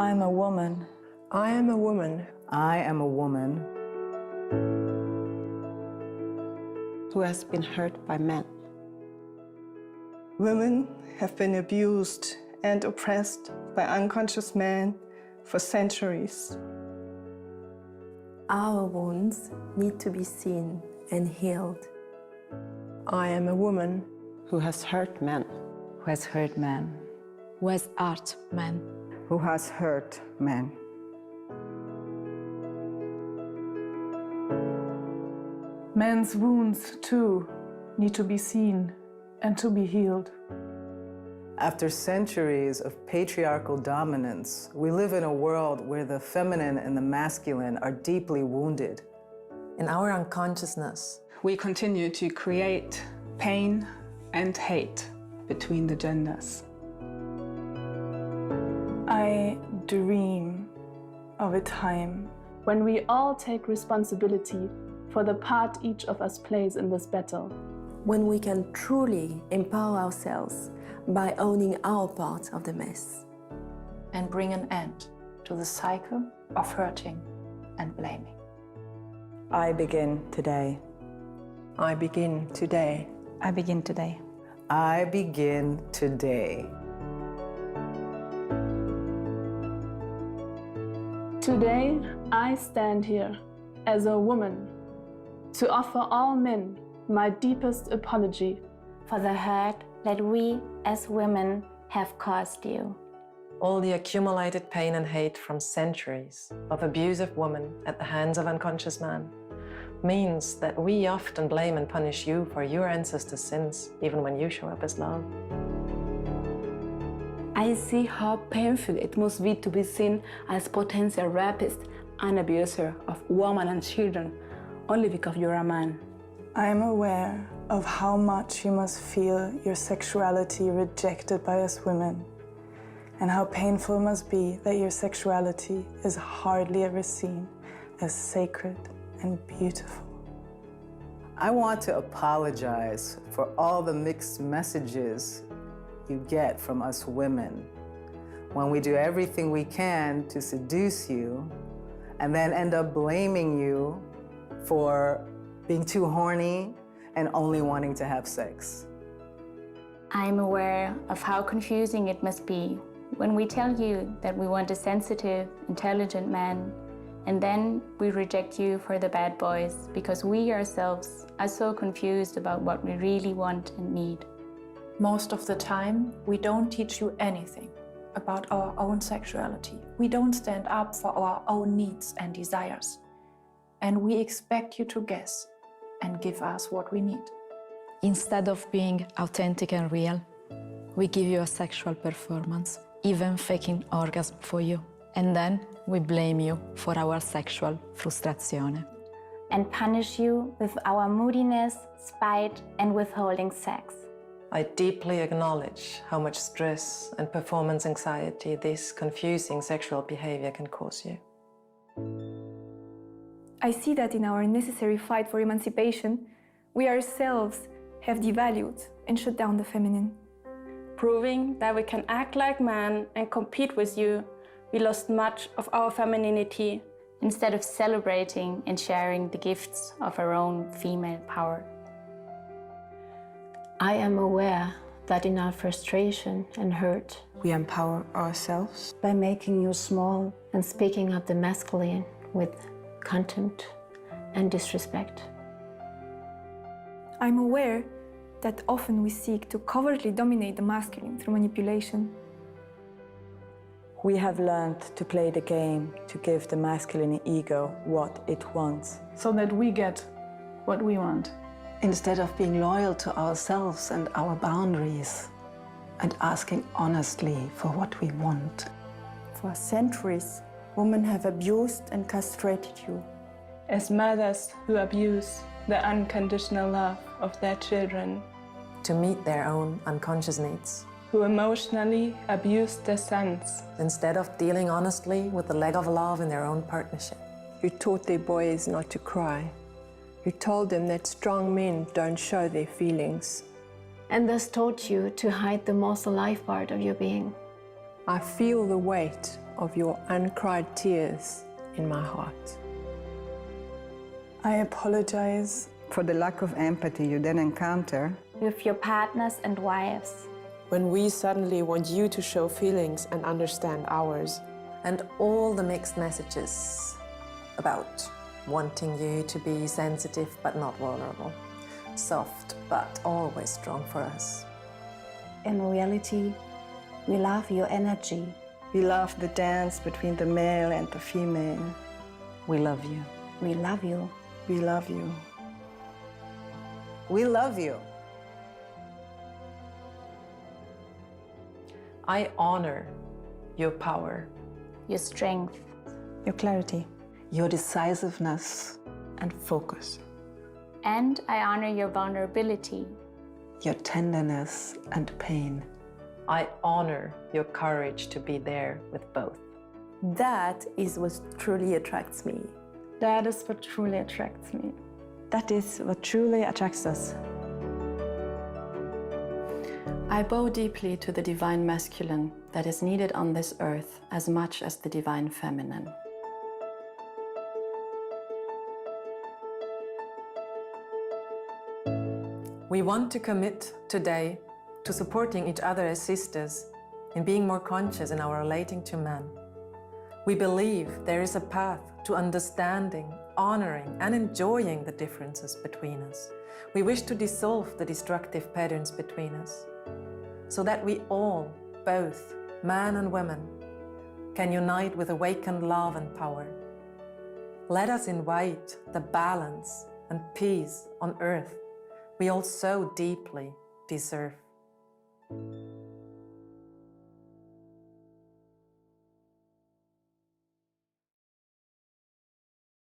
I'm a woman. I am a woman. I am a woman Who has been hurt by men. Women have been abused and oppressed by unconscious men for centuries. Our wounds need to be seen and healed. I am a woman who has hurt men. Who has hurt men. Who has hurt men. who has hurt men. Men's wounds, too, need to be seen and to be healed. After centuries of patriarchal dominance, we live in a world where the feminine and the masculine are deeply wounded. In our unconsciousness, we continue to create pain and hate between the genders. I dream of a time when we all take responsibility for the part each of us plays in this battle. when we can truly empower ourselves by owning our part of the mess. And bring an end to the cycle of hurting and blaming. I begin today. I begin today. I begin today. I begin today. Today, I stand here as a woman to offer all men my deepest apology for the hurt that we as women have caused you. All the accumulated pain and hate from centuries of abusive women at the hands of unconscious men means that we often blame and punish you for your ancestors' sins, even when you show up as love. I see how painful it must be to be seen as potential rapist and abuser of women and children only because you're a man. I am aware of how much you must feel your sexuality rejected by us women, and how painful it must be that your sexuality is hardly ever seen as sacred and beautiful. I want to apologize for all the mixed messages you get from us women when we do everything we can to seduce you and then end up blaming you for being too horny and only wanting to have sex. I'm aware of how confusing it must be when we tell you that we want a sensitive, intelligent man, and then we reject you for the bad boys because we ourselves are so confused about what we really want and need. Most of the time, we don't teach you anything about our own sexuality. We don't stand up for our own needs and desires. And we expect you to guess and give us what we need. Instead of being authentic and real, we give you a sexual performance, even faking orgasm for you. And then we blame you for our sexual frustrazione. And punish you with our moodiness, spite, and withholding sex. I deeply acknowledge how much stress and performance anxiety this confusing sexual behavior can cause you. I see that in our necessary fight for emancipation, we ourselves have devalued and shut down the feminine. Proving that we can act like men and compete with you, we lost much of our femininity. Instead of celebrating and sharing the gifts of our own female power. I am aware that in our frustration and hurt, We empower ourselves by making you small and speaking up the masculine with contempt and disrespect. I'm aware that often we seek to covertly dominate the masculine through manipulation. We have learned to play the game to give the masculine ego what it wants, so that we get what we want. instead of being loyal to ourselves and our boundaries and asking honestly for what we want. For centuries, women have abused and castrated you. As mothers who abuse the unconditional love of their children, To meet their own unconscious needs, who emotionally abuse their sons, instead of dealing honestly with the lack of love in their own partnership. You taught their boys not to cry. You told them that strong men don't show their feelings. And thus taught you to hide the most alive part of your being. I feel the weight of your uncried tears in my heart. I apologize for the lack of empathy you then encounter with your partners and wives. When we suddenly want you to show feelings and understand ours. And all the mixed messages about wanting you to be sensitive but not vulnerable, soft but always strong for us. In reality, we love your energy. We love the dance between the male and the female. We love you. We love you. We love you. We love you. I honor your power, your strength, your clarity, your decisiveness and focus. And I honor your vulnerability, your tenderness and pain. I honor your courage to be there with both. That is what truly attracts me. That is what truly attracts me. That is what truly attracts us. I bow deeply to the divine masculine that is needed on this earth as much as the divine feminine. We want to commit today to supporting each other as sisters in being more conscious in our relating to men. We believe there is a path to understanding, honoring, and enjoying the differences between us. We wish to dissolve the destructive patterns between us, so that we all, both men and women, can unite with awakened love and power. Let us invite the balance and peace on earth we all so deeply deserve.